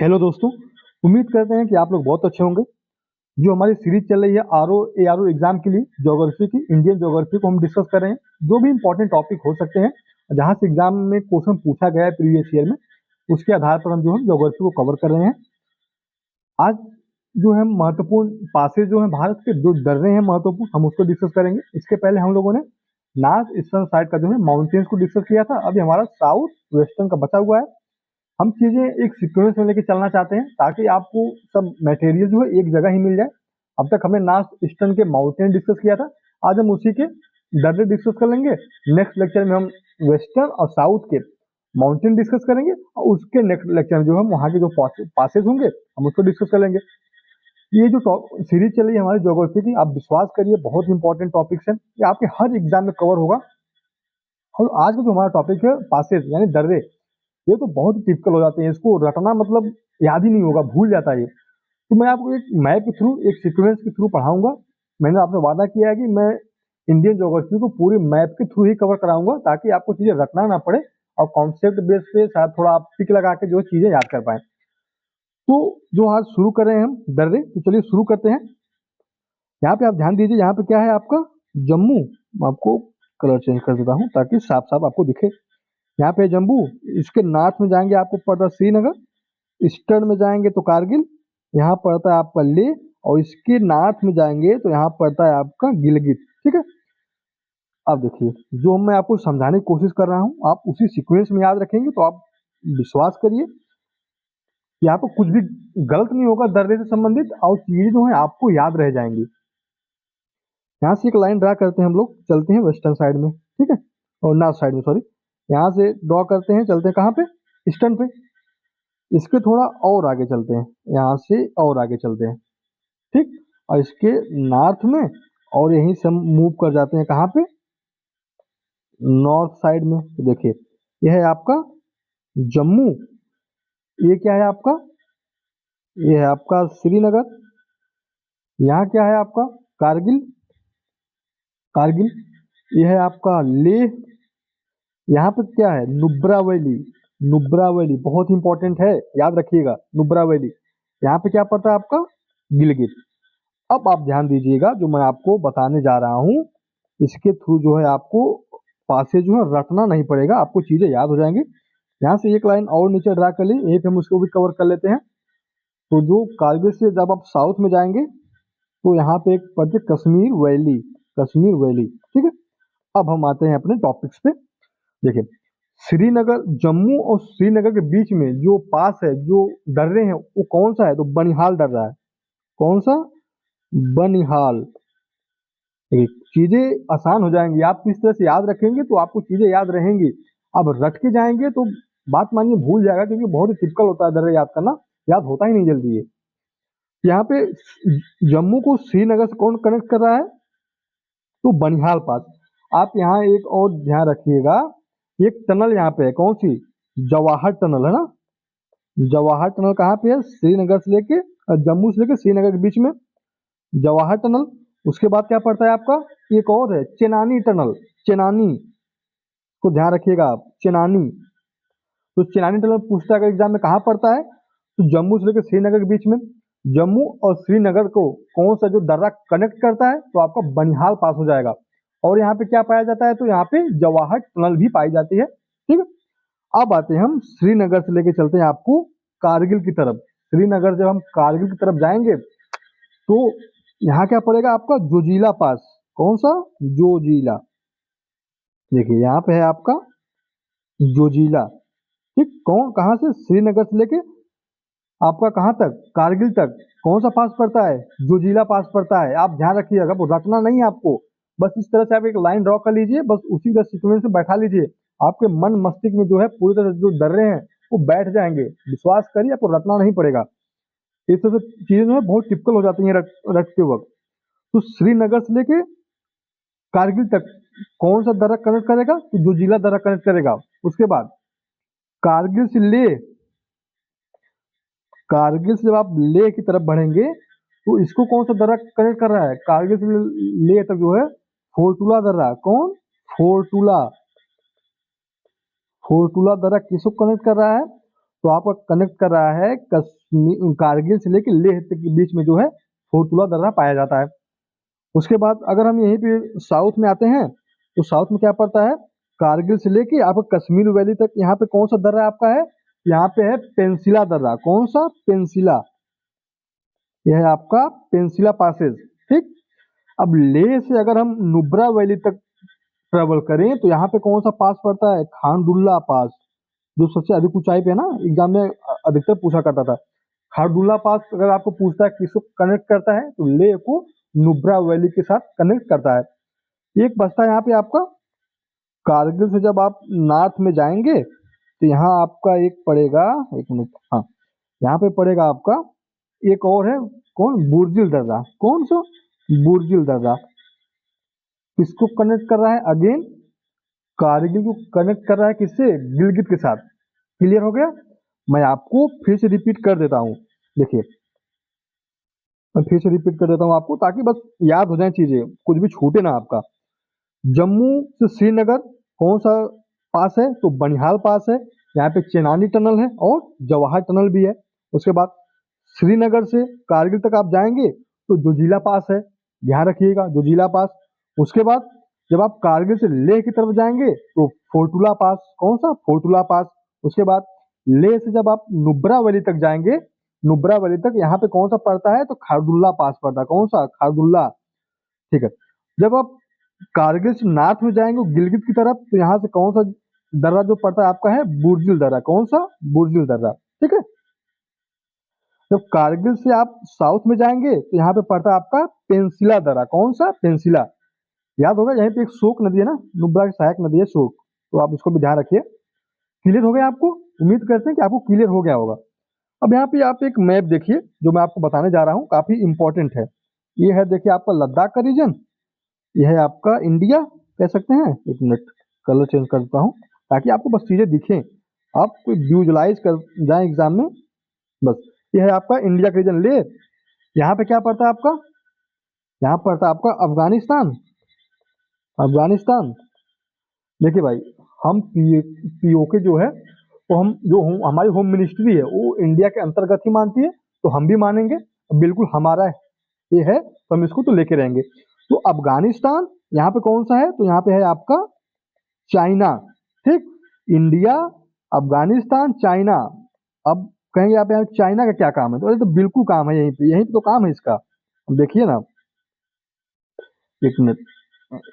Hello दोस्तों, उम्मीद करते हैं कि आप लोग बहुत अच्छे होंगे। जो हमारी सीरीज चल रही है आर ओ एग्जाम के लिए ज्योग्राफी की, इंडियन ज्योग्राफी को हम डिस्कस कर रहे हैं। जो भी इंपॉर्टेंट टॉपिक हो सकते हैं, जहाँ से एग्जाम में क्वेश्चन पूछा गया है प्रीवियस ईयर में, उसके आधार पर हम जो है ज्योग्राफी को कवर कर रहे हैं। आज जो है महत्वपूर्ण पासेज जो है भारत के जो दर्रे हैं महत्वपूर्ण, हम उसको डिस्कस करेंगे। इसके पहले हम लोगों ने नॉर्थ ईस्टर्न साइड का जो है माउंटेन्स को डिस्कस किया था। अभी हमारा साउथ वेस्टर्न का बचा हुआ है। हम चीजें एक सीक्वेंस में लेके चलना चाहते हैं ताकि आपको सब मटेरियल जो है एक जगह ही मिल जाए। अब तक हमने नॉर्थ ईस्टर्न के माउंटेन डिस्कस किया था, आज हम उसी के दर्रे डिस्कस कर लेंगे। नेक्स्ट लेक्चर में हम वेस्टर्न और साउथ के माउंटेन डिस्कस करेंगे और उसके नेक्स्ट लेक्चर में जो हम वहाँ के जो पासेज होंगे हम उसको डिस्कस कर लेंगे। ये जो सीरीज चल रही है हमारी ज्योग्राफी की, आप विश्वास करिए बहुत इंपॉर्टेंट टॉपिक्स हैं, ये आपके हर एग्जाम में कवर होगा। और आज का जो हमारा टॉपिक है पासेज यानी दर्रे, ये तो बहुत ही टिपिकल हो जाते हैं, इसको रटना मतलब याद ही नहीं होगा, भूल जाता है ये। तो मैं आपको एक मैप के थ्रू, एक सीक्वेंस के थ्रू पढ़ाऊंगा। मैंने आपसे वादा किया है कि मैं इंडियन ज्योग्राफी को पूरी मैप के थ्रू ही कवर कराऊंगा ताकि आपको चीजें रटना ना पड़े और कॉन्सेप्ट बेस पे शायद थोड़ा आप टिक लगा के जो चीजें याद कर पाए। तो जो आज शुरू कर रहे हैं हम दर्रे, तो चलिए शुरू करते हैं। यहाँ पे आप ध्यान दीजिए, यहाँ पे क्या है आपका जम्मू। मैं आपको कलर चेंज कर देता हूँ ताकि साफ साफ आपको दिखे। यहाँ पे जम्मू, इसके नॉर्थ में जाएंगे आपको पड़ता है श्रीनगर, ईस्टर्न में जाएंगे तो कारगिल, यहाँ पड़ता है आपका लेह, और इसके नॉर्थ में जाएंगे तो यहाँ पड़ता है आपका गिलगित। ठीक है, अब देखिए जो मैं आपको समझाने की कोशिश कर रहा हूँ आप उसी सीक्वेंस में याद रखेंगे तो आप विश्वास करिए कि आपको कुछ भी गलत नहीं होगा दर्रे से संबंधित, और चीजें जो है आपको याद रह जाएंगी। यहाँ से एक लाइन ड्रा करते हैं, हम लोग चलते हैं वेस्टर्न साइड में, ठीक है, और नॉर्थ साइड में, सॉरी। यहाँ से ड्रॉ करते हैं, चलते हैं कहाँ पे, ईस्टर्न पे। इसके थोड़ा और आगे चलते हैं, यहाँ से और आगे चलते हैं, ठीक, और इसके नॉर्थ में, और यहीं से हम मूव कर जाते हैं कहाँ पे, नॉर्थ साइड में। तो देखिए यह है आपका जम्मू, ये क्या है आपका, ये है आपका श्रीनगर, यहाँ क्या है आपका कारगिल, कारगिल, ये है आपका लेह, यहाँ पे क्या है नुब्रा वैली, नुब्रा वैली बहुत इंपॉर्टेंट है, याद रखिएगा नुब्रा वैली। यहाँ पे क्या पड़ता है आपका गिलगित। अब आप ध्यान दीजिएगा जो मैं आपको बताने जा रहा हूँ, इसके थ्रू जो है आपको पासे जो है रटना नहीं पड़ेगा, आपको चीजें याद हो जाएंगी। यहाँ से एक लाइन और नीचे ड्रा कर ली, एक हम उसको भी कवर कर लेते हैं। तो जो कारगिल से जब आप साउथ में जाएंगे तो यहाँ पे एक पड़ती है कश्मीर वैली, कश्मीर वैली, ठीक है। अब हम आते हैं अपने टॉपिक्स पे। देखिए श्रीनगर, जम्मू और श्रीनगर के बीच में जो पास है, जो दर्रे हैं, वो कौन सा है, तो बनिहाल दर्रा है। कौन सा, बनिहाल। देखिए चीजें आसान हो जाएंगी, आप किस तरह से याद रखेंगे तो आपको चीजें याद रहेंगी। अब रट के जाएंगे तो बात मानिए भूल जाएगा, क्योंकि बहुत ही टिपिकल होता है दर्रे याद करना, याद होता ही नहीं जल्दी है। यहाँ पे जम्मू को श्रीनगर से कौन कनेक्ट कर रहा है, तो बनिहाल पास। आप यहाँ एक और ध्यान रखिएगा, एक टनल यहाँ पे है, कौन सी, जवाहर टनल है ना। जवाहर टनल कहाँ पे है, श्रीनगर से लेके, जम्मू से लेके श्रीनगर के बीच में जवाहर टनल। उसके बाद क्या पड़ता है आपका, एक और है चेनानी टनल, चेनानी को ध्यान रखिएगा आप, चेनानी। तो चेनानी टनल पूछता है एग्जाम में कहाँ पड़ता है, तो जम्मू से लेकर श्रीनगर के बीच में। जम्मू और श्रीनगर को कौन सा जो दर्रा कनेक्ट करता है, तो आपका बनिहाल पास हो जाएगा। और यहाँ पे क्या पाया जाता है, तो यहाँ पे जवाहर टनल भी पाई जाती है, ठीक है। अब आते हैं हम श्रीनगर से लेके चलते हैं आपको कारगिल की तरफ। श्रीनगर जब हम कारगिल की तरफ जाएंगे तो यहाँ क्या पड़ेगा आपका, जोजिला पास। कौन सा, जोजिला। देखिए यहाँ पे है आपका जोजिला, ठीक। कौन, कहाँ से, श्रीनगर से लेके आपका कहाँ तक, कारगिल तक कौन सा पास पड़ता है, जोजिला पास पड़ता है। आप ध्यान रखिएगा, रटना नहीं है आपको, बस इस तरह से आप एक लाइन ड्रॉ कर लीजिए, बस उसी का सीक्वेंस में बैठा लीजिए। आपके मन मस्तिष्क में जो है पूरी तरह से जो दर्रे हैं वो बैठ जाएंगे, विश्वास करिए, आपको रटना नहीं पड़ेगा। इस तरह से चीजें जो है बहुत टिपिकल हो जाती हैं रटते वक्त। तो श्रीनगर से लेके कारगिल तक कौन सा दर्रा कनेक्ट करेगा, तो जोजिला दर्रा कनेक्ट करेगा। उसके बाद कारगिल से ले, कारगिल से जब आप लेह की तरफ बढ़ेंगे तो इसको कौन सा दर्रा कनेक्ट कर रहा है, कारगिल से लेह तक जो है फोर्टुला दर्रा। कौन, फोर्टुला, फोर्टुला दर्रा किसको कनेक्ट कर रहा है, तो आपका कनेक्ट कर रहा है कश्मीर कारगिल से लेकर लेह तक के बीच में जो है फोर्टुला दर्रा पाया जाता है। उसके बाद अगर हम यहीं पे साउथ में आते हैं तो साउथ में क्या पड़ता है, कारगिल से लेके आपका कश्मीर वैली तक यहाँ पे कौन सा दर्रा आपका है, यहाँ पे है पेंसिला दर्रा। कौन सा, पेंसिला, यह है आपका पेंसिला पासेज। ठीक, अब लेह से अगर हम नुब्रा वैली तक ट्रेवल करें तो यहाँ पे कौन सा पास पड़ता है, खांडुल्ला पास, जो सबसे अधिक ऊंचाई पे है ना, एग्जाम में अधिकतर पूछा करता था। खारदुल्ला पास अगर आपको पूछता है किसको कनेक्ट करता है तो लेह को नुब्रा वैली के साथ कनेक्ट करता है। एक बचता है यहाँ पे आपका कारगिल से जब आप नॉर्थ में जाएंगे तो यहाँ आपका एक पड़ेगा, एक मिनट, हाँ, यहाँ पे पड़ेगा आपका एक और है, कौन, बुर्जिल दर्रा। कौन सा, बुर्जिल दर्रा। किसको कनेक्ट कर रहा है, अगेन कारगिल को कनेक्ट कर रहा है, किससे, गिलगित के साथ। क्लियर हो गया। मैं आपको फिर से रिपीट कर देता हूँ, देखिए मैं फिर से रिपीट कर देता हूँ आपको, ताकि बस याद हो जाए चीजें, कुछ भी छूटे ना आपका। जम्मू से श्रीनगर कौन सा पास है, तो बनिहाल पास है। यहाँ पे चेनानी टनल है और जवाहर टनल भी है। उसके बाद श्रीनगर से कारगिल तक आप जाएंगे तो जोजिला पास है, ध्यान रखिएगा, जोजिला पास। उसके बाद जब आप कारगिल से लेह की तरफ जाएंगे तो फोर्टुला पास। कौन सा, फोर्टुला पास। उसके बाद लेह से जब आप नुब्रा वैली तक जाएंगे, नुब्रा वैली तक यहाँ पे कौन सा पड़ता है, तो खारदुल्ला पास पड़ता है। कौन सा, खारदुल्ला। ठीक है। जब आप कारगिल से नॉर्थ में जाएंगे गिलगित की तरफ तो यहाँ से कौन सा दर्रा जो पड़ता है आपका है, बुर्जिल दर्रा। कौन सा, बुर्जिल दर्रा। ठीक है। जब कारगिल से आप साउथ में जाएंगे तो यहाँ पे पड़ता है आपका पेंसिला दर्रा। कौन सा, पेंसिला। याद होगा यहीं पे एक शोक नदी है ना, नुब्रा की सहायक नदी है शोक, तो आप इसको भी ध्यान रखिए। क्लियर हो गया आपको, उम्मीद करते हैं कि आपको क्लियर हो गया होगा। अब यहाँ पे आप एक मैप देखिए जो मैं आपको बताने जा रहा हूँ, काफी इंपॉर्टेंट है। ये है देखिए आपका लद्दाख का रीजन, ये है आपका इंडिया कह सकते हैं। एक मिनट कलर चेंज करता हूँ ताकि आपको बस चीजें दिखें, आप कोई विजुअलाइज कर जाए एग्जाम में बस। ये है आपका इंडिया का रीजन ले। यहाँ पे क्या पड़ता है आपका, यहाँ पड़ता है आपका अफगानिस्तान। अफगानिस्तान देखिए भाई, हम पीओके जो है तो हम जो हमारी होम मिनिस्ट्री है वो इंडिया के अंतर्गत ही मानती है, तो हम भी मानेंगे, बिल्कुल हमारा ये है तो हम इसको तो लेके रहेंगे। तो अफगानिस्तान यहाँ पे कौन सा है, तो यहाँ पे है आपका चाइना। ठीक, इंडिया, अफगानिस्तान, चाइना। अब कहेंगे आप यहाँ चाइना का क्या काम है, तो अरे तो बिल्कुल काम है, यहीं पे तो काम है इसका। अब देखिए ना, एक मिनट,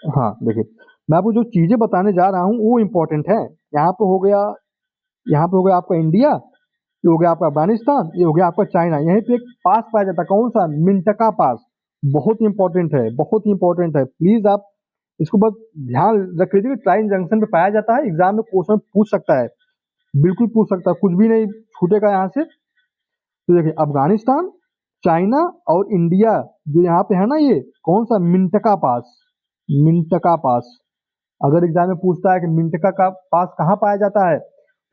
हाँ देखिए मैं आपको जो चीजें बताने जा रहा हूँ वो इम्पोर्टेंट है। यहाँ पे हो गया, यहाँ पे हो गया आपका इंडिया, ये हो गया आपका अफगानिस्तान, ये हो गया आपका चाइना। यहीं पे एक पास पाया जाता है, कौन सा, मिंटका पास। बहुत इंपॉर्टेंट है, बहुत इंपॉर्टेंट है, प्लीज आप इसको बस ध्यान रख लीजिए। ट्राइन जंक्शन पे पाया जाता है, एग्जाम में क्वेश्चन पूछ सकता है, बिल्कुल पूछ सकता है, कुछ भी नहीं छूटेगा यहाँ से। तो देखिए अफगानिस्तान, चाइना और इंडिया जो यहाँ पे है ना, ये कौन सा, मिंटका पास। मिंटका पास, अगर एग्जाम में पूछता है कि मिंटका का पास कहाँ पाया जाता है,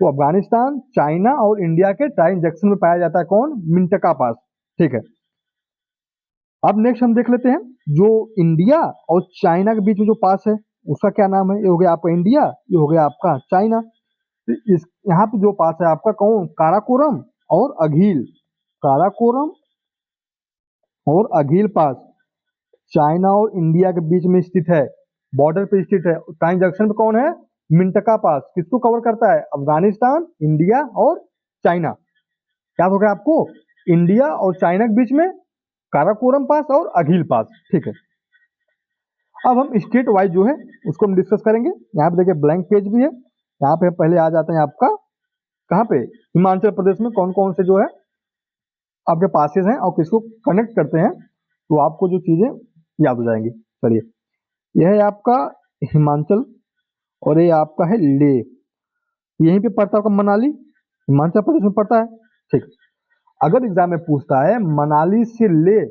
तो अफगानिस्तान, चाइना और इंडिया के ट्राइन जंक्शन में पाया जाता है, कौन, मिंटका पास। ठीक है। अब नेक्स्ट हम देख लेते हैं जो इंडिया और चाइना के बीच में जो पास है उसका क्या नाम है। ये हो गया आपका इंडिया, ये हो गया आपका चाइना। तो इस यहाँ पे जो पास है आपका कौन, काराकोरम और अघील। काराकोरम और अघील पास चाइना और इंडिया के बीच में स्थित है, बॉर्डर पे स्थित है। टाइम जंक्शन पे कौन है, मिंटका पास। किसको कवर करता है, अफगानिस्तान, इंडिया और चाइना। क्या हो गया आपको, इंडिया और चाइना के बीच में काराकोरम पास और अघील पास। ठीक है। अब हम स्टेट वाइज जो है उसको हम डिस्कस करेंगे। यहाँ पे देखिए ब्लैंक पेज भी है, यहाँ पे पहले आ जाते हैं आपका कहाँ पे, हिमाचल प्रदेश में कौन कौन से जो है आपके पासेस हैं और किसको कनेक्ट करते हैं, तो आपको जो चीजें याद हो जाएंगी। चलिए, यह है आपका हिमाचल और ये आपका है ले, यहीं पे पड़ता है आपका मनाली, हिमाचल प्रदेश में पड़ता है। ठीक, अगर एग्जाम में पूछता है मनाली से ले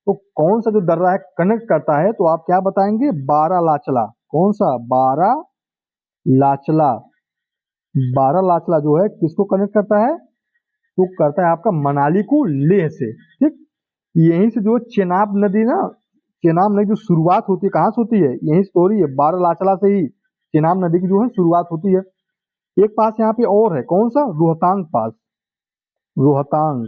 तो कौन सा जो दर्रा है कनेक्ट करता है, तो आप क्या बताएंगे, बारा लाचला। कौन सा, बारा लाचला। बारा लाचला जो है किसको कनेक्ट करता है, तो करता है आपका मनाली को लेह से। ठीक, यहीं से जो चेनाब नदी ना, चेनाब नदी की शुरुआत होती है, कहाँ से होती है, यहीं से हो रही है, बारालाचला से ही चेनाब नदी की जो है शुरुआत होती है। एक पास यहाँ पे और है, कौन सा, रोहतांग पास। रोहतांग,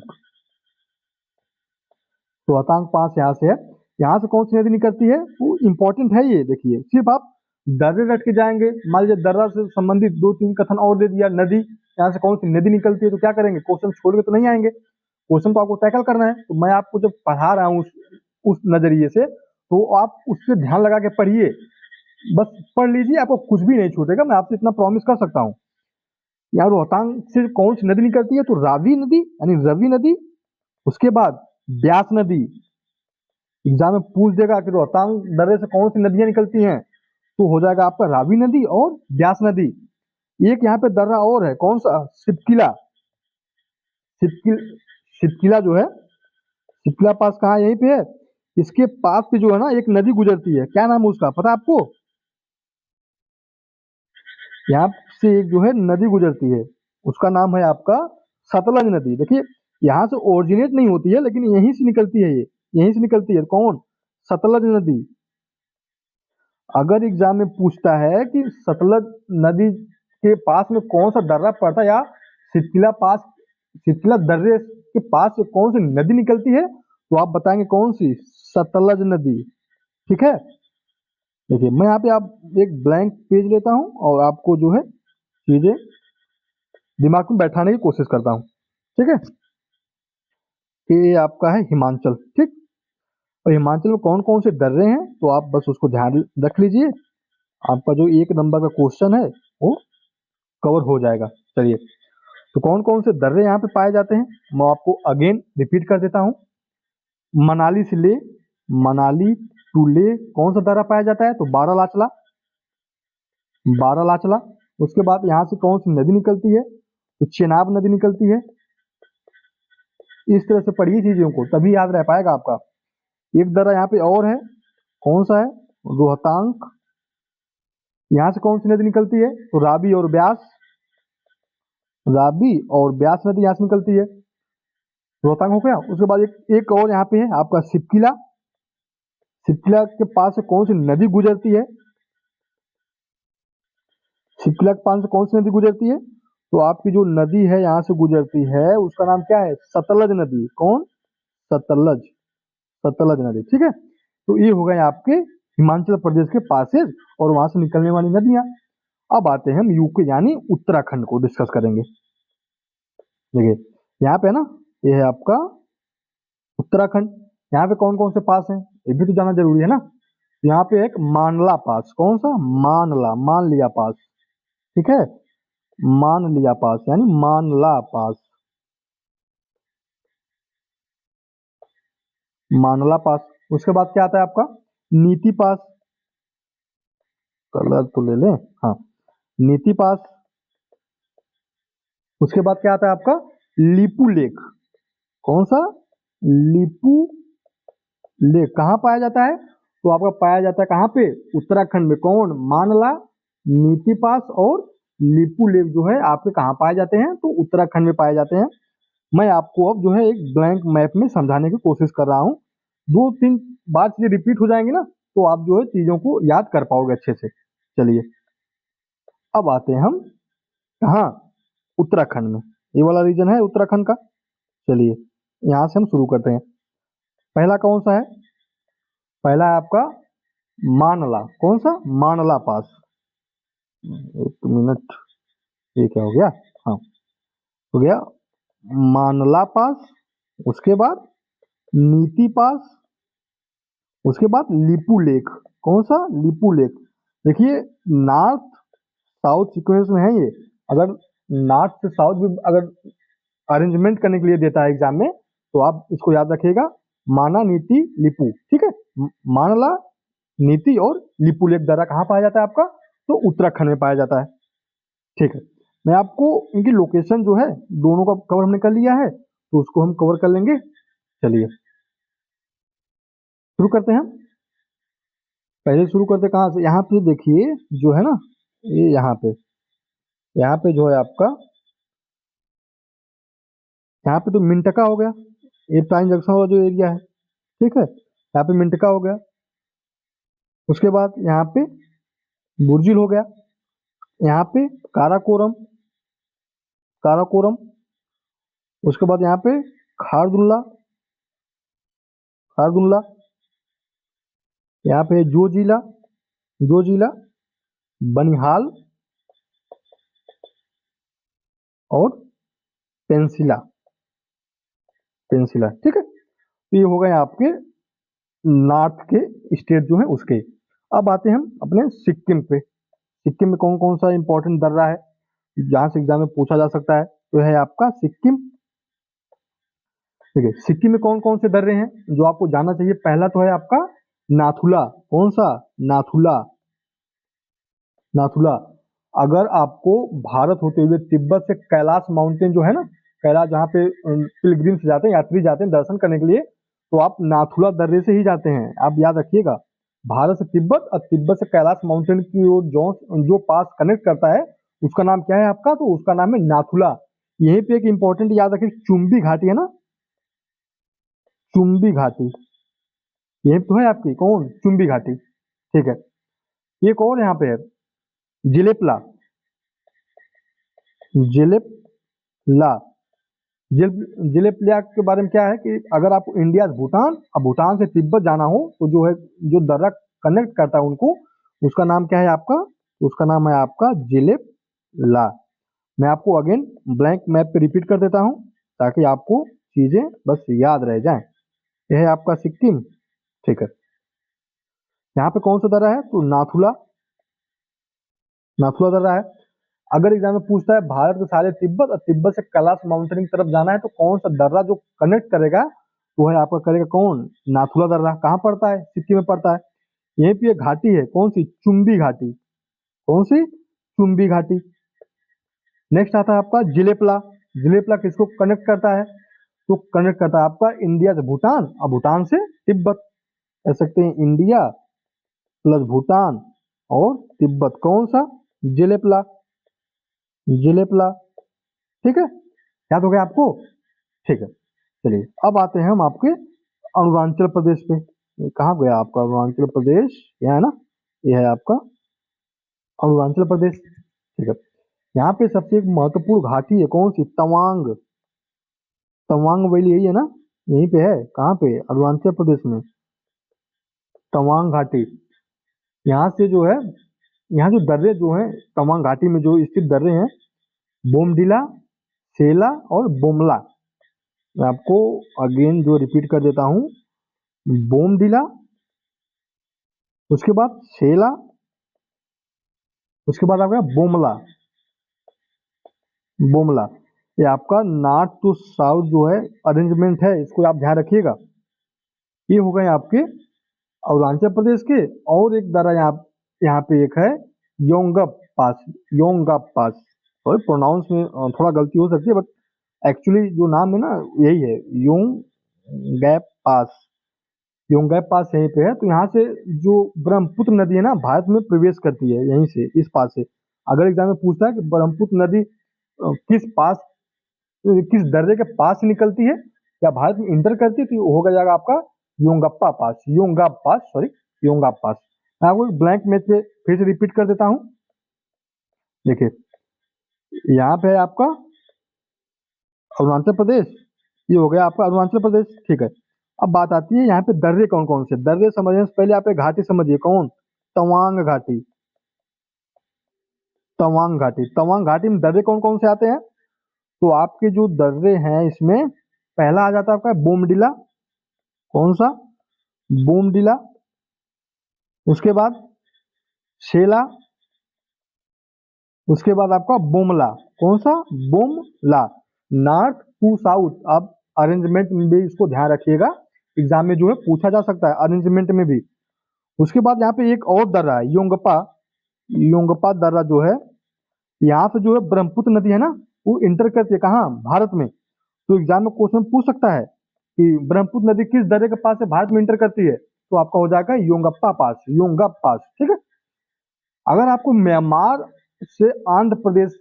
रोहतांग पास यहाँ से है। यहाँ से कौन सी नदी निकलती है वो इंपॉर्टेंट है ये, देखिए सिर्फ आप दर्रे रट के जाएंगे, मान लीजिए दर्रा से संबंधित दो तीन कथन और दे दिया, नदी यहाँ से कौन सी नदी निकलती है, तो क्या करेंगे, क्वेश्चन छोड़ के तो नहीं आएंगे, क्वेश्चन तो आपको टैकल करना है। तो मैं आपको जब पढ़ा रहा हूँ उस नजरिए से, तो आप उससे ध्यान लगा के पढ़िए, बस पढ़ लीजिए, आपको कुछ भी नहीं छूटेगा, मैं आपसे इतना प्रॉमिस कर सकता हूँ। यहाँ रोहतांग से कौन सी नदी निकलती है, तो रावी नदी यानी रवि नदी, उसके बाद ब्यास नदी। एग्जाम में पूछ देगा कि रोहतांग दर्रे से कौन सी नदियां निकलती हैं, तो हो जाएगा आपका रावी नदी और ब्यास नदी। एक यहाँ पे दर्रा और है, कौन सा, सिपकिला। सिपकिला जो है, सिपकिला पास कहाँ, यहीं पे है। इसके पास पे जो है ना एक नदी गुजरती है, क्या नाम है उसका, पता है आपको। यहाँ से एक जो है नदी गुजरती है, उसका नाम है आपका सतलज नदी। देखिए यहाँ से ओरिजिनेट नहीं होती है, लेकिन यहीं से निकलती है, ये यहीं से निकलती है, कौन, सतलज नदी। अगर एग्जाम में पूछता है कि सतलज नदी के पास में कौन सा दर्रा पड़ता है, या सितला दर्रे के पास से कौन सी नदी निकलती है, तो आप बताएंगे कौन सी, सतलज नदी। ठीक है, देखिए मैं यहाँ पे आप एक ब्लैंक पेज लेता हूँ और आपको जो है चीजें दिमाग में बैठाने की कोशिश करता हूँ। ठीक है, ये आपका है हिमाचल। ठीक, और हिमाचल में कौन कौन से दर्रे हैं, तो आप बस उसको ध्यान रख लीजिए, आपका जो 1 नंबर का क्वेश्चन है वो कवर हो जाएगा। चलिए, तो कौन कौन से दर्रे यहाँ पे पाए जाते हैं, मैं आपको अगेन रिपीट कर देता हूँ। मनाली से ले, मनाली टू ले कौन सा दर्रा पाया जाता है, तो बारालाचला, बारालाचला। उसके बाद यहाँ से कौन सी नदी निकलती है, तो चेनाब नदी निकलती है। इस तरह से पढ़िए चीजों को, तभी याद रह पाएगा आपका। एक दर्रा यहाँ पे और है, कौन सा है, रोहतांग। यहाँ से कौन सी नदी निकलती है, तो रावी और ब्यास, रावी और ब्यास नदी यहाँ से निकलती है, रोहतांग हो गया। उसके बाद एक और यहाँ पे है आपका सिपकिला, सिपकिला के पास से कौन सी नदी गुजरती है, सिपकिला के पास से कौन सी नदी गुजरती है, तो आपकी जो नदी है यहाँ से गुजरती है उसका नाम क्या है, सतलज नदी। कौन, सतलज, सतलज नदी। ठीक है, तो ये हो गए आपके हिमाचल प्रदेश के पासेज और वहां से निकलने वाली नदियां। अब आते हैं हम यूके यानी उत्तराखंड को डिस्कस करेंगे। देखिए यहाँ पे ना, ये है आपका उत्तराखंड। यहाँ पे कौन कौन से पास हैं, ये भी तो जानना जरूरी है ना। यहाँ पे एक मानला पास, कौन सा, मानला, मान लिया पास। ठीक है, मान लिया पास यानी मानला पास, मानला पास। उसके बाद क्या आता है आपका, नीति पास, कलर तो ले लें, हाँ, नीति पास। उसके बाद क्या आता है आपका, लिपू लेक। कौन सा, लिपू लेक कहाँ पाया जाता है, तो आपका पाया जाता है कहाँ पे, उत्तराखंड में। कौन, मानला, नीति पास और लिपू लेक जो है आपके कहाँ पाए जाते हैं, तो उत्तराखंड में पाए जाते हैं। मैं आपको अब जो है एक ब्लैंक मैप में समझाने की कोशिश कर रहा हूँ, 2-3 बार चीजें रिपीट हो जाएंगी ना, तो आप जो है चीजों को याद कर पाओगे अच्छे से। चलिए, अब आते हैं हम कहाँ, उत्तराखंड में। ये वाला रीजन है उत्तराखंड का। चलिए यहाँ से हम शुरू करते हैं। पहला कौन सा है, पहला है आपका मानला। कौन सा, मानला पास। एक मिनट, ये क्या हो गया, हाँ हो गया, मानला पास। उसके बाद नीति पास, उसके बाद लिपू लेक। कौन सा, लिपू लेक। देखिए नॉर्थ साउथ सीक्वेंस में है ये, अगर नॉर्थ से साउथ भी अगर अरेंजमेंट करने के लिए देता है एग्जाम में, तो आप इसको याद रखिएगा, माना, नीति, लिपू। ठीक है, मानला, नीति और लिपू लेक दर्रा कहाँ पाया जाता है आपका, तो उत्तराखंड में पाया जाता है। ठीक है, मैं आपको इनकी लोकेशन जो है दोनों का कवर हमने कर लिया है, तो उसको हम कवर कर लेंगे। चलिए शुरू करते हैं। पहले शुरू करते कहाँ से, यहाँ पे देखिए जो है ना, ये यहाँ पे जो है आपका, यहाँ पे तो मिंटका हो गया, ये प्राइम जंक्शन वाला जो एरिया है। ठीक है, यहाँ पे मिंटका हो गया। उसके बाद यहाँ पे बुर्जिल हो गया, यहाँ पे काराकोरम, काराकोरम। उसके बाद यहाँ पे खारदुल्ला, खारदुल्ला, यहाँ पे जोजिला, जोजिला, बनिहाल और पेंसिला, पेंसिला। ठीक है, तो ये हो गए आपके नॉर्थ के स्टेट जो है उसके। अब आते हैं हम अपने सिक्किम पे। सिक्किम में कौन कौन सा इंपॉर्टेंट दर्रा है जहां से एग्जाम में पूछा जा सकता है, तो है आपका सिक्किम। ठीक है, सिक्किम में कौन कौन से दर्रे हैं जो आपको जानना चाहिए। पहला तो है आपका नाथुला। कौन सा? नाथुला, नाथुला। अगर आपको भारत होते हुए तिब्बत से कैलाश माउंटेन जो है ना, कैलाश जहाँ पे पिलग्रिम्स जाते हैं, यात्री जाते हैं दर्शन करने के लिए, तो आप नाथुला दर्रे से ही जाते हैं। आप याद रखिएगा, भारत से तिब्बत और तिब्बत से कैलाश माउंटेन की ओर जो जो पास कनेक्ट करता है उसका नाम क्या है आपका? तो उसका नाम है नाथुला। यहीं पे एक इंपॉर्टेंट याद रखिए, चुम्बी घाटी है ना, चुम्बी घाटी, यही तो है आपकी कौन? चुम्बी घाटी। ठीक है, एक और यहाँ पे है जिलेपला, जिलेपला। जिलेपला के बारे में क्या है कि अगर आपको इंडिया से भूटान और भूटान से तिब्बत जाना हो तो जो है, जो दर्रा कनेक्ट करता है उनको, उसका नाम क्या है आपका? उसका नाम है आपका जिलेपला। मैं आपको अगेन ब्लैंक मैप पे रिपीट कर देता हूँ ताकि आपको चीजें बस याद रह जाएं। यह है आपका सिक्किम। ठीक है, यहाँ पे कौन सा दर्रा है? तो नाथुला, नाथुला दर्रा है। अगर एग्जाम में पूछता है भारत के सारे तिब्बत और तिब्बत से कैलाश माउंटेन की तरफ जाना है तो कौन सा दर्रा जो कनेक्ट करेगा, तो है आपका करेगा कौन? नाथुला दर्रा। कहाँ पड़ता है? सिक्किम में पड़ता है। यहीं पे एक घाटी है, कौन सी? चुम्बी घाटी। कौन सी? चुम्बी घाटी। नेक्स्ट आता है आपका जिलेपला। जिलेपला किसको कनेक्ट करता है? तो कनेक्ट करता है आपका इंडिया से भूटान और भूटान से तिब्बत। कह सकते हैं इंडिया प्लस भूटान और तिब्बत। कौन सा? जिलेपला, जिलेपला। ठीक है, याद हो गया आपको? ठीक है, चलिए अब आते हैं हम आपके अरुणाचल प्रदेश पे। ये कहाँ गया आपका अरुणाचल प्रदेश? यहाँ है ना, ये है आपका अरुणाचल प्रदेश। ठीक है, यहाँ पे सबसे एक महत्वपूर्ण घाटी है, कौन सी? तवांग, तवांग वैली यही है ना, यहीं पे है। कहाँ पे? अरुणाचल प्रदेश में तवांग घाटी। यहाँ से जो है, यहाँ जो दर्रे जो हैं तवांग घाटी में जो स्थित दर्रे हैं, बोमडिला, सेला और बोमला। मैं आपको अगेन जो रिपीट कर देता हूँ, बोमडिला, उसके बाद सेला, उसके बाद आपका बोमला, बोमला। ये आपका नॉर्थ टू साउथ जो है अरेंजमेंट है, इसको आप ध्यान रखिएगा। ये हो गए आपके अरुणाचल प्रदेश के। और एक दर्रा यहाँ पे एक है योंगप पास, योंगप पास। सॉरी प्रोनाउंस में थोड़ा गलती हो सकती है, बट एक्चुअली जो नाम है ना यही है, योंग गैप पास। योंगैप पास यहीं पे है। तो यहाँ से जो ब्रह्मपुत्र नदी है ना भारत में प्रवेश करती है, यहीं से, इस पास से। अगर एग्जाम में पूछता है कि ब्रह्मपुत्र नदी किस पास, किस दर्रे के पास से निकलती है या भारत में इंटर करती है, तो ये होगा जाएगा आपका योंगप्पा पास, योंगाप पास, सॉरी योंगाप पास। मैं आपको ब्लैंक मैच पे फिर से रिपीट कर देता हूँ। देखिए, यहाँ पे है आपका अरुणाचल प्रदेश, ये हो गया आपका अरुणाचल प्रदेश। ठीक है, अब बात आती है यहाँ पे दर्रे कौन कौन से। दर्रे समझने से पहले आप एक घाटी समझिए, कौन? तवांग घाटी, तवांग घाटी। तवांग घाटी में दर्रे कौन कौन से आते हैं? तो आपके जो दर्रे हैं इसमें पहला आ जाता है आपका बोमडिला। कौन सा? बोमडिला। उसके बाद शेला, उसके बाद आपका बोमला। कौन सा? बोमला। North to south. आप अरेंजमेंट में भी इसको ध्यान रखिएगा, एग्जाम में जो है पूछा जा सकता है अरेंजमेंट में भी। उसके बाद यहाँ पे एक और दर्रा है योंगपा, योंगपा दर्रा जो है, यहाँ से जो है ब्रह्मपुत्र नदी है ना, वो इंटर करती है कहाँ? भारत में। तो एग्जाम में क्वेश्चन पूछ सकता है कि ब्रह्मपुत्र नदी किस दर्रे के पास से भारत में इंटर करती है, तो आपका हो जाएगा योंगप्पा पास, योंगप पास। ठीक है, अगर आपको म्यांमार से आंध्र प्रदेश,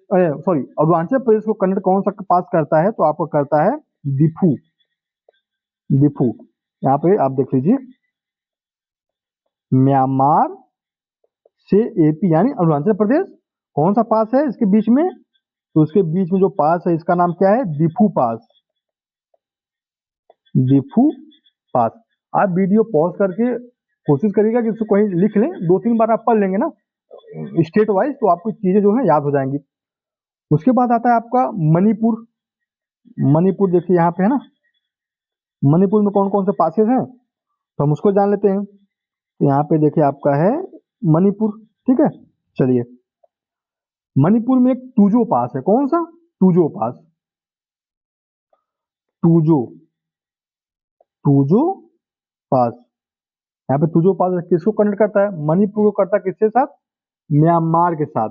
सॉरी अरुणाचल प्रदेश को कनेक्ट कौन सा पास करता है, तो आपको करता है दिफू, दिफू। यहाँ पे आप देख लीजिए, म्यांमार से एपी यानी अरुणाचल प्रदेश कौन सा पास है इसके बीच में, तो इसके बीच में जो पास है इसका नाम क्या है? दिफू पास, दिफू पास। आप वीडियो पॉज करके कोशिश करिएगा कि इसको कहीं लिख लें, 2-3 बार आप पढ़ लेंगे ना स्टेट वाइज, तो आपको चीजें जो है याद हो जाएंगी। उसके बाद आता है आपका मणिपुर। मणिपुर देखिए यहाँ पे है ना, मणिपुर में कौन कौन से पासेस हैं तो हम उसको जान लेते हैं। तो यहाँ पे देखिए आपका है मणिपुर, ठीक है। चलिए, मणिपुर में एक टूजो पास है। कौन सा? टूजो पास। टूजो टूजो पास। यहाँ पे टूजो पास किसको कनेक्ट करता है? मणिपुर को करता है किसके साथ? म्यांमार के साथ।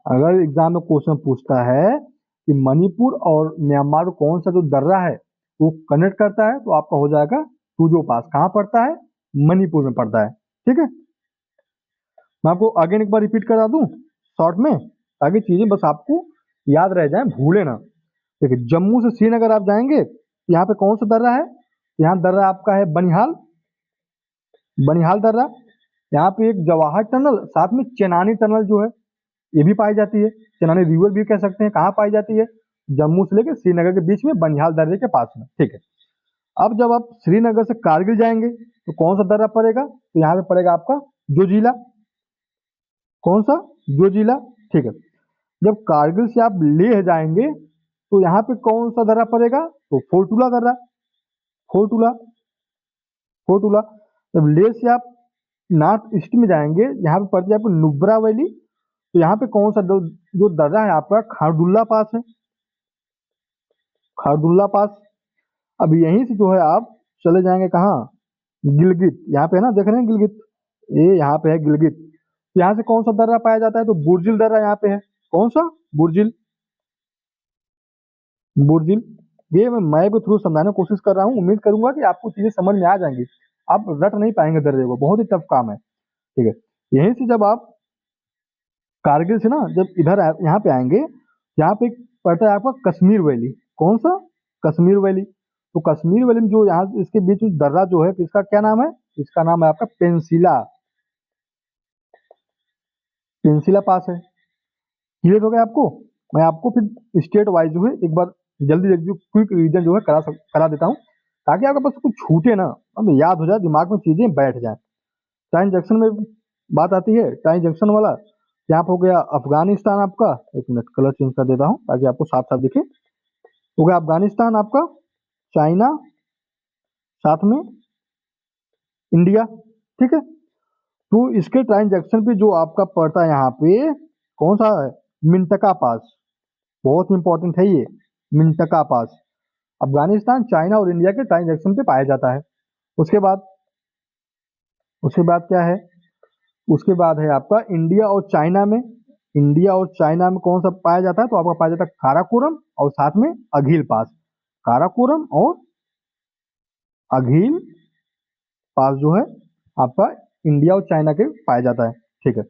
अगर एग्जाम में क्वेश्चन पूछता है कि मणिपुर और म्यांमार को कौन सा जो दर्रा है वो कनेक्ट करता है, तो आपका हो जाएगा टूजो पास। कहाँ पड़ता है? मणिपुर में पड़ता है, ठीक है। मैं आपको अगेन एक बार रिपीट करा दूं शॉर्ट में, ताकि चीजें बस आपको याद रह जाए, भूले ना। देखिए, जम्मू से श्रीनगर आप जाएंगे, यहाँ पे कौन सा दर्रा है? यहाँ दर्रा आपका है बनिहाल, बनिहाल दर्रा। यहाँ पे एक जवाहर टनल, साथ में चेनानी टनल जो है ये भी पाई जाती है। चेनानी रिवर भी कह सकते हैं। कहाँ पाई जाती है? जम्मू से लेकर श्रीनगर के बीच में, बनिहाल दर्रे के पास में, ठीक है। अब जब आप श्रीनगर से कारगिल जाएंगे तो कौन सा दर्रा पड़ेगा? तो यहाँ पे पड़ेगा आपका जोजिला। कौन सा? जोजिला, ठीक है। जब कारगिल से आप लेह जाएंगे तो यहाँ पे कौन सा दर्रा पड़ेगा? तो फोर्टुला दर्रा, फोर्टुला, फोर्टुला। जब लेह से आप नॉर्थ ईस्ट में जाएंगे, यहाँ पे पड़ती है आपको नुब्रा वैली, तो यहाँ पे कौन सा जो दर्रा है आपका? खारदुल्ला पास है, खारदुल्ला पास। अब यहीं से जो है आप चले जाएंगे कहाँ? गिलगित। यहाँ पे है ना, देख रहे हैं गिलगित, ये यहाँ पे है गिलगित। यहाँ से कौन सा दर्रा पाया जाता है? तो बुर्जिल दर्रा यहाँ पे है। कौन सा? बुर्जिल, बुर्जिल। ये मैं मैप के थ्रू समझाने की कोशिश कर रहा हूँ, उम्मीद करूंगा कि आपको चीजें समझ में आ जाएंगी। आप रट नहीं पाएंगे दर्रे को, बहुत ही टफ काम है, ठीक है। यहीं से जब आप कारगिल से ना जब इधर यहाँ पे आएंगे, यहाँ पे पड़ता है आपका कश्मीर वैली। कौन सा? कश्मीर वैली। तो कश्मीर वैली में जो यहाँ इसके बीच में दर्रा जो है, इसका क्या नाम है? इसका नाम है आपका पेंसिला, पेंसिला पास है। क्लियर हो गया आपको? मैं आपको फिर स्टेट वाइज जो है एक बार जल्दी जल्दी क्विक रिवीजन जो है करा देता हूँ, ताकि आपके पास कुछ छूटे ना, अब याद हो जाए, दिमाग में चीजें बैठ जाए। ट्रांजैक्शन में बात आती है, ट्रांजैक्शन वाला। यहाँ पे हो गया अफगानिस्तान आपका, एक मिनट कलर चेंज कर देता हूँ ताकि आपको साफ साफ दिखे। हो गया अफगानिस्तान आपका, चाइना, साथ में इंडिया, ठीक है। तो इसके ट्रांजैक्शन पे जो आपका पड़ता है यहाँ पे, कौन सा है? मिंटका पास। बहुत इंपॉर्टेंट है ये मिंटका पास। अफगानिस्तान, चाइना और इंडिया के ट्रांजैक्शन पे पाया जाता है। उसके बाद, उसके बाद क्या है? उसके बाद है आपका इंडिया और चाइना में। इंडिया और चाइना में कौन सा पाया जाता है? तो आपका पाया जाता है काराकोरम और साथ में अघिल पास। काराकोरम और अघिल पास जो है आपका इंडिया और चाइना के पाया जाता है, ठीक है।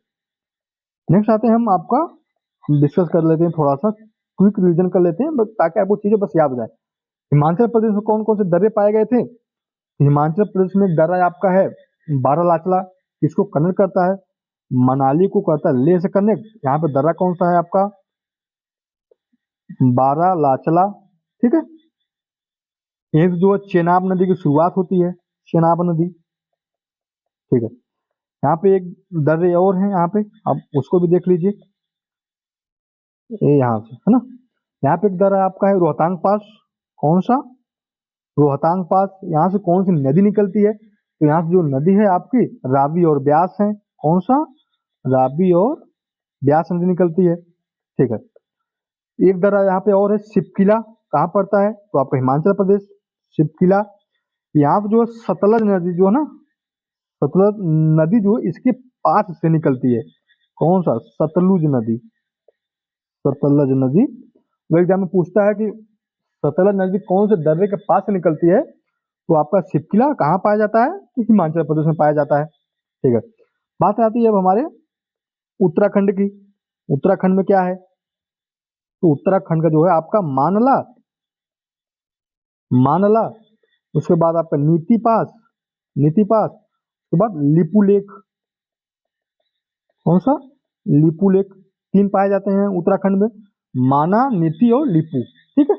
नेक्स्ट आते हैं हम आपका, हम डिस्कस कर लेते हैं, थोड़ा सा क्विक रिवीजन कर लेते हैं, बस ताकि आपको चीजें बस याद हो जाए। हिमाचल प्रदेश में कौन कौन से दर्रे पाए गए थे? हिमाचल प्रदेश में एक दर्रा आपका है बारालाचला, किसको कनेक्ट करता है? मनाली को करता है लेह से कनेक्ट। यहाँ पे दर्रा कौन सा है आपका? बारालाचला, ठीक है। यहीं से जो है चेनाब नदी की शुरुआत होती है, चेनाब नदी, ठीक है। यहाँ पे एक दर्रे और हैं यहाँ पे, आप उसको भी देख लीजिए, ये यहाँ से है ना। यहाँ पे एक दर्रा आपका है रोहतांग पास। कौन सा? रोहतांग पास। यहाँ से कौन सी नदी निकलती है? तो यहाँ से जो नदी है आपकी रावी और ब्यास है। कौन सा? रावी और ब्यास नदी निकलती है, ठीक है। एक दर्रा यहाँ पे और है शिवकिला। कहाँ पड़ता है? तो आपका हिमाचल प्रदेश, शिवकिला। यहाँ से जो है सतलज नदी जो है ना, सतलज नदी जो है इसके पास से निकलती है। कौन सा? सतलुज नदी, सतलज नदी। वो एग्जाम में पूछता है कि सतलज नदी कौन से दर्रे के पास से निकलती है, तो आपका शिवकिला कहाँ पाया जाता है? तो हिमाचल प्रदेश में पाया जाता है, ठीक है। बात आती है अब हमारे उत्तराखंड की। उत्तराखंड में क्या है? तो उत्तराखंड का जो है आपका मानला, मानला। उसके बाद आपका नीति पास, नीति पास। उसके बाद लिपू लेक। कौन सा? लिपू लेक। तीन पाए जाते हैं उत्तराखंड में, माना, नीति और लिपू, ठीक है।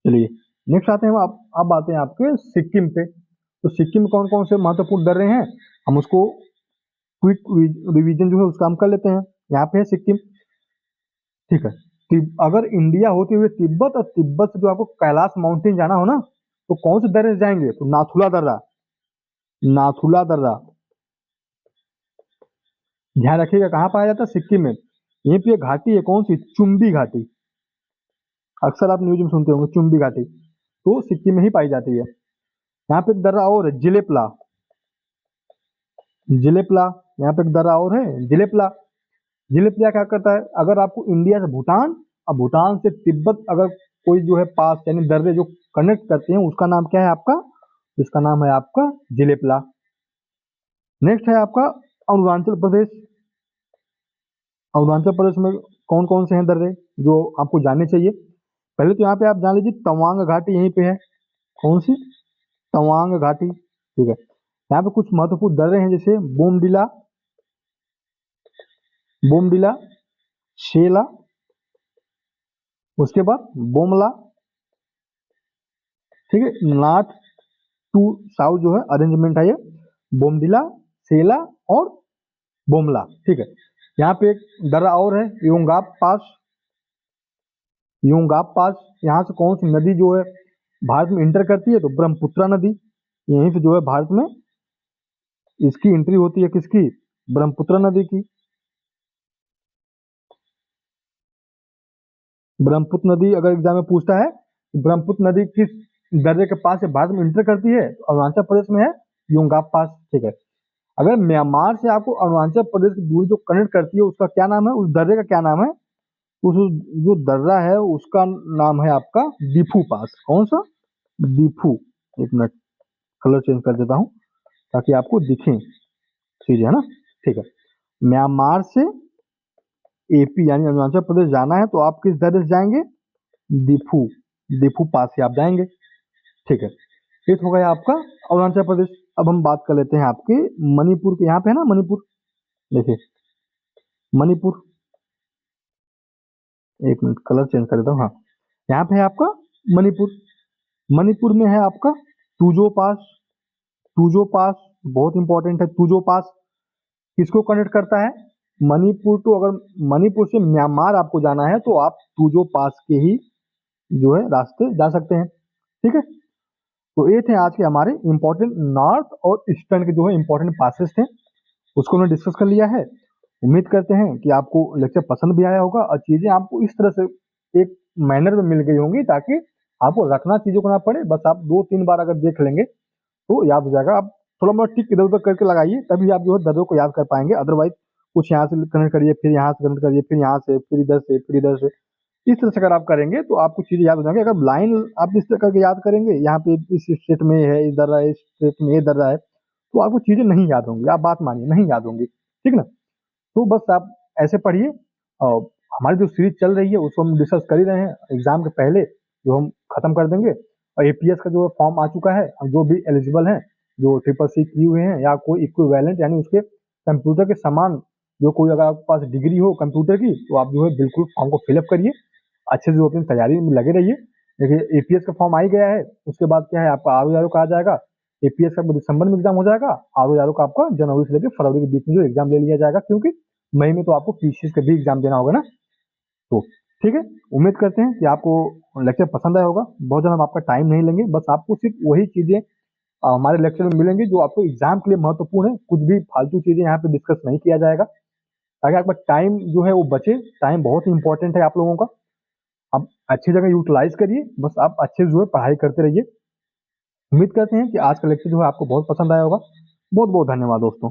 चलिए, नेक्स्ट आते हैं अब आते हैं आपके सिक्किम पे। तो सिक्किम में कौन कौन से महत्वपूर्ण दर्रे हैं, हम उसको क्विक रिवीजन जो है उसका हम कर लेते हैं। यहाँ पे है सिक्किम, ठीक है। अगर इंडिया होते हुए तिब्बत और तिब्बत से जो आपको कैलाश माउंटेन जाना हो ना, तो कौन से दर्रे से जाएंगे, तो नाथुला दर्रा, नाथुला दर्रा। ध्यान रखिएगा कहाँ पाया जाता है, सिक्किम में। यहीं पे घाटी है, कौन सी, चुम्बी घाटी, अक्सर आप न्यूज में सुनते होंगे चुम्बी घाटी, तो सिक्किम में ही पाई जाती है। यहाँ पे एक दर्रा और है जिलेपला, जिलेपला, यहाँ पे एक दर्रा और है जिलेपला। जिलेपला क्या करता है, अगर आपको इंडिया से भूटान और भूटान से तिब्बत अगर कोई जो है पास यानी दर्रे जो कनेक्ट करते हैं, उसका नाम क्या है आपका, इसका नाम है आपका जिलेपला। नेक्स्ट है आपका अरुणाचल प्रदेश। अरुणाचल प्रदेश में कौन कौन से हैं दर्रे जो आपको जानने चाहिए। पहले तो यहाँ पे आप जान लीजिए तवांग घाटी यहीं पे है, कौन सी, तवांग घाटी, ठीक है। यहाँ पे कुछ महत्वपूर्ण दर्रे हैं जैसे बोमडिला, बोमडिला, शेला, उसके बाद बोमला, ठीक है। नॉर्थ टू साउथ जो है अरेंजमेंट है ये, बोमडिला, शेला और बोमला, ठीक है। यहाँ पे एक दर्रा और है योंगाप पास, योंगाप पास। यहाँ से कौन सी नदी जो है भारत में इंटर करती है, तो ब्रह्मपुत्रा नदी, यहीं से जो है भारत में इसकी एंट्री होती है, किसकी, ब्रह्मपुत्र नदी की। ब्रह्मपुत्र नदी अगर एग्जाम में पूछता है ब्रह्मपुत्र नदी किस दर्रे के पास से भारत में इंटर करती है, तो अरुणाचल प्रदेश में है योंगाप पास, ठीक है। अगर म्यांमार से आपको अरुणाचल प्रदेश की दूरी जो कनेक्ट करती है उसका क्या नाम है, उस दर्रे का क्या नाम है, उस जो दर्रा है उसका नाम है आपका डिफू पास। कौन सा, डिफू। एक मिनट कलर चेंज कर देता हूँ ताकि आपको दिखे चीजें, है ना, ठीक है। म्यांमार से एपी यानी अरुणाचल प्रदेश जाना है तो आप किस दर्रे से जाएंगे, डिफू, डिफू पास से आप जाएंगे, ठीक है। ये तो हो गया आपका अरुणाचल प्रदेश। अब हम बात कर लेते हैं आपके मणिपुर के, यहाँ पे है ना मणिपुर, देखिए मणिपुर, एक मिनट कलर चेंज कर देता हूँ, हाँ। यहाँ पे है आपका मणिपुर, मणिपुर में है आपका टूजो पास, टूजो पास बहुत इंपॉर्टेंट है। टूजो पास किसको कनेक्ट करता है, मणिपुर तो, अगर मणिपुर से म्यांमार आपको जाना है तो आप टूजो पास के ही जो है रास्ते जा सकते हैं, ठीक है। तो ये थे आज के हमारे इंपॉर्टेंट नॉर्थ और ईस्टर्न के जो है इंपॉर्टेंट पासेस थे, उसको हमने डिस्कस कर लिया है। उम्मीद करते हैं कि आपको लेक्चर पसंद भी आया होगा और चीजें आपको इस तरह से एक मैनर में मिल गई होंगी ताकि आपको रखना चीजों को ना पड़े, बस आप 2-3 बार अगर देख लेंगे तो याद हो जाएगा। आप थोड़ा बहुत टिक इधर उधर करके लगाइए तभी आप जो है दर्रों को याद कर पाएंगे, अदरवाइज कुछ यहाँ से कनेक्ट करिए, फिर यहाँ से कनेक्ट करिए, फिर यहाँ से, फिर इधर से, फिर इधर से, इस तरह से अगर आप करेंगे तो आपको चीजें याद हो जाएंगी। अगर लाइन आप इस तरह करके याद करेंगे, यहाँ पे इस स्टेट में है, इस दर्रा है, इस स्टेट में ये दर्रा है, तो आपको चीजें नहीं याद होंगी, आप बात मानिए नहीं याद होंगी, ठीक ना। तो बस आप ऐसे पढ़िए, और हमारी जो सीरीज चल रही है उसको हम डिस्कस कर ही रहे हैं, एग्जाम के पहले जो हम खत्म कर देंगे। और एपीएस का जो फॉर्म आ चुका है, जो भी एलिजिबल हैं, जो CCC किए हुए हैं या कोई इक्विवेलेंट यानी उसके कंप्यूटर के समान जो कोई अगर आपके पास डिग्री हो कंप्यूटर की, तो आप जो है बिल्कुल फॉर्म को फिलअप करिए, अच्छे से जो अपनी तैयारी में लगे रहिए। देखिए एपीएस का फॉर्म आ ही गया है, उसके बाद क्या है आपका आर का आ जाएगा। एपीएस का दिसंबर में एग्जाम हो जाएगा, आर का आपका जनवरी से लेकर फरवरी के बीच में जो एग्जाम ले लिया जाएगा, क्योंकि मई में तो आपको पीसीएस का भी एग्जाम देना होगा ना। तो ठीक है, उम्मीद करते हैं कि आपको लेक्चर पसंद आया होगा। बहुत ज़्यादा हम आपका टाइम नहीं लेंगे, बस आपको सिर्फ वही चीज़ें हमारे लेक्चर में मिलेंगी जो आपको एग्जाम के लिए महत्वपूर्ण है। कुछ भी फालतू चीज़ें यहाँ पे डिस्कस नहीं किया जाएगा, ताकि आपका टाइम जो है वो बचे। टाइम बहुत ही इंपॉर्टेंट है आप लोगों का, आप अच्छी जगह यूटिलाइज करिए, बस आप अच्छे जो है पढ़ाई करते रहिए। उम्मीद करते हैं कि आज का लेक्चर जो है आपको बहुत पसंद आया होगा। बहुत बहुत धन्यवाद दोस्तों।